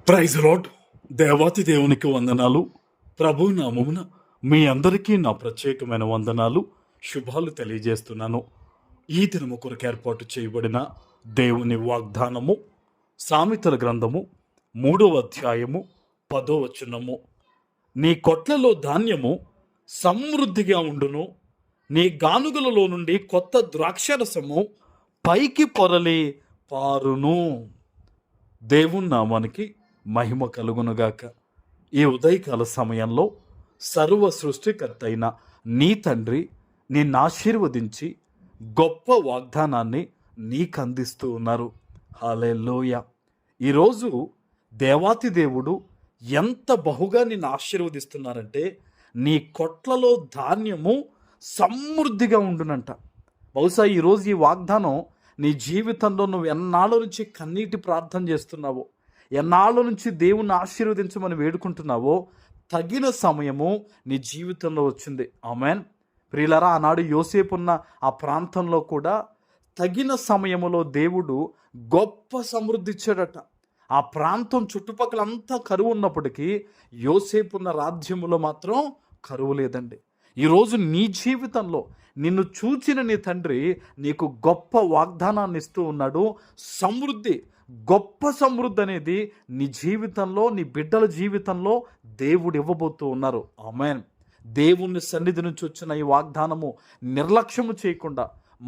Praise lord. దేవాతి దేవునికి వందనాలు. ప్రభు నామమున మీ అందరికీ నా ప్రత్యేకమైన వందనాలు, శుభాలు తెలియజేస్తున్నాను. ఈ దినము కొరకు ఏర్పాటు చేయబడిన దేవుని వాగ్దానము సామెతల గ్రంథము 3వ అధ్యాయము 10వ వచనము. నీ కొట్లలో ధాన్యము సమృద్ధిగా ఉండును, నీ గానుగలలో నుండి కొత్త ద్రాక్షరసము పైకి పొరలి పారును. దేవుని నామానికి మహిమ కలుగునుగాక. ఈ ఉదయకాల సమయంలో సర్వ సృష్టికర్త అయిన నీ తండ్రి నిన్ను ఆశీర్వదించి గొప్ప వాగ్దానాన్ని నీకు అందిస్తూ ఉన్నారు. హల్లెలూయా. ఈరోజు దేవాతి దేవుడు ఎంత బహుగా నిన్ను ఆశీర్వదిస్తున్నారంటే, నీ కొట్లలో ధాన్యము సమృద్ధిగా ఉండునంట. బహుశా ఈరోజు ఈ వాగ్దానం నీ జీవితంలో నువ్వు ఎన్నాళ్ళ నుంచి కన్నీటి ప్రార్థన చేస్తున్నావో, ఎన్నాళ్ళ నుంచి దేవుణ్ణి ఆశీర్వదించమని వేడుకుంటున్నావో, తగిన సమయము నీ జీవితంలో వచ్చింది. ఆమేన్. ప్రియులారా, ఆనాడు యోసేపు ఉన్న ఆ ప్రాంతంలో కూడా తగిన సమయములో దేవుడు గొప్ప సమృద్ధి ఇచ్చాడట. ఆ ప్రాంతం చుట్టుపక్కలంతా కరువు ఉన్నప్పటికీ యోసేపు ఉన్న రాజ్యములో మాత్రం కరువు లేదండి. ఈరోజు నీ జీవితంలో నిన్ను చూచిన నీ తండ్రి నీకు గొప్ప వాగ్దానాన్ని ఇస్తూ ఉన్నాడు. సమృద్ధి, గొప్ప సమృద్ధి అనేది నీ జీవితంలో, నీ బిడ్డల జీవితంలో దేవుడు ఇవ్వబోతూ ఉన్నారు. ఆమేన్. దేవుని సన్నిధి నుంచి వచ్చిన ఈ వాగ్దానము నిర్లక్ష్యము చేయకుండా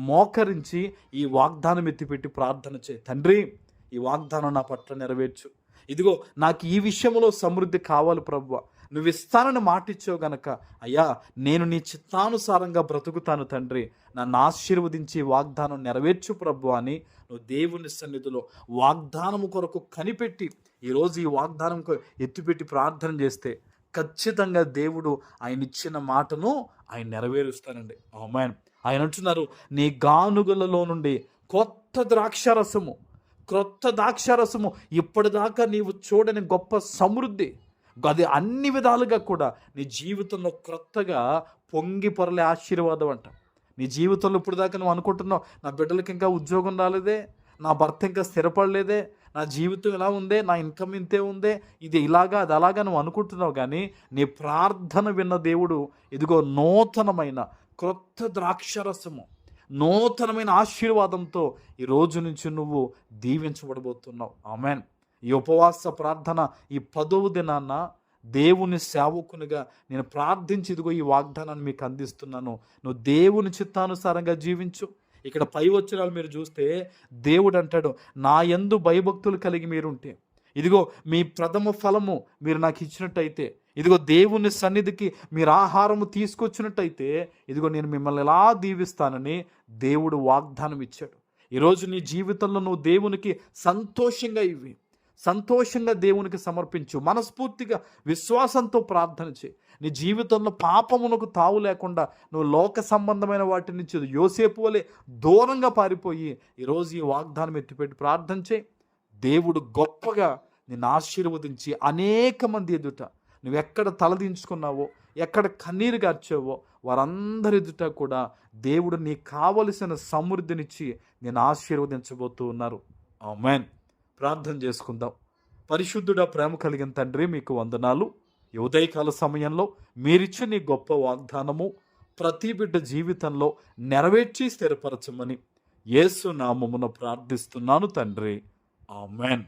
మోకరించి ఈ వాగ్దానం ఎత్తిపెట్టి ప్రార్థన చేయి. తండ్రి, ఈ వాగ్దానం నా పట్ల నెరవేర్చు. ఇదిగో నాకు ఈ విషయంలో సమృద్ధి కావాలి ప్రభువా, నువ్వు ఇస్తానని మాటిచ్చావు గనక అయ్యా, నేను నీ చిత్తానుసారంగా బ్రతుకుతాను తండ్రి, నన్ను ఆశీర్వదించి వాగ్దానం నెరవేర్చు ప్రభు అని నువ్వు దేవుని సన్నిధిలో వాగ్దానము కొరకు కనిపెట్టి ఈరోజు ఈ వాగ్దానం ఎత్తిపెట్టి ప్రార్థన చేస్తే ఖచ్చితంగా దేవుడు ఆయన ఇచ్చిన మాటను ఆయన నెరవేరుస్తానండి. ఆమేన్. ఆయన అంటున్నారు, నీ గానుగలలో నుండి కొత్త ద్రాక్షారసము ఇప్పటిదాకా నీవు చూడని గొప్ప సమృద్ధి, అది అన్ని విధాలుగా కూడా నీ జీవితంలో క్రొత్తగా పొంగి పొరలే ఆశీర్వాదం అంట. నీ జీవితంలో ఇప్పుడు దాకా నువ్వు అనుకుంటున్నావు, నా బిడ్డలకి ఇంకా ఉద్యోగం రాలేదే, నా భర్త ఇంకా స్థిరపడలేదే, నా జీవితం ఇలా ఉందే, నా ఇన్కమ్ ఇంతే ఉందే, ఇది ఇలాగా అది అలాగా నువ్వు అనుకుంటున్నావు. కానీ నీ ప్రార్థన విన్న దేవుడు ఇదిగో నూతనమైన క్రొత్త ద్రాక్షరసము, నూతనమైన ఆశీర్వాదంతో ఈ రోజు నుంచి నువ్వు దీవించబడబోతున్నావు. ఆమేన్. ఈ ఉపవాస ప్రార్థన ఈ 10వ దినాన్న దేవుని సేవకునిగా నేను ప్రార్థించి ఇదిగో ఈ వాగ్దానాన్ని మీకు అందిస్తున్నాను. నువ్వు దేవుని చిత్తానుసారంగా జీవించు. ఇక్కడ పై వచనాలు మీరు చూస్తే దేవుడు అంటాడు, నా యందు భయభక్తులు కలిగి మీరుంటే, ఇదిగో మీ ప్రథమ ఫలము మీరు నాకు ఇచ్చినట్టయితే, ఇదిగో దేవుని సన్నిధికి మీరు ఆహారము తీసుకొచ్చినట్టయితే, ఇదిగో నేను మిమ్మల్ని ఎలా దీవిస్తానని దేవుడు వాగ్దానం ఇచ్చాడు. ఈరోజు నీ జీవితంలో నువ్వు దేవునికి సంతోషంగా ఇవ్వి, సంతోషంగా దేవునికి సమర్పించు, మనస్ఫూర్తిగా విశ్వాసంతో ప్రార్థన చేయి. నీ జీవితంలో పాపమునకు తావు లేకుండా నువ్వు లోక సంబంధమైన వాటి నుంచి యోసేపు వలె దూరంగా పారిపోయి ఈరోజు ఈ వాగ్దానం ఎత్తిపెట్టి ప్రార్థన చేయి. దేవుడు గొప్పగా నిన్ను ఆశీర్వదించి అనేక మంది ఎదుట నువ్వు ఎక్కడ తలదించుకున్నావో, ఎక్కడ కన్నీరు గార్చావో వారందరి ఎదుట కూడా దేవుడు నీకు కావలసిన సమృద్ధినిచ్చి నేను ఆశీర్వదించబోతూ ఉన్నారు. ఆమేన్. ప్రార్థన చేసుకుందాం. పరిశుద్ధుడా, ప్రేమ కలిగిన తండ్రి, మీకు వందనాలు. ఈ ఉదయకాల సమయంలో మీరిచ్చిన నీ గొప్ప వాగ్దానము ప్రతి బిడ్డ జీవితంలో నెరవేర్చి స్థిరపరచమని యేసు నామమున ప్రార్థిస్తున్నాను తండ్రి. ఆమేన్.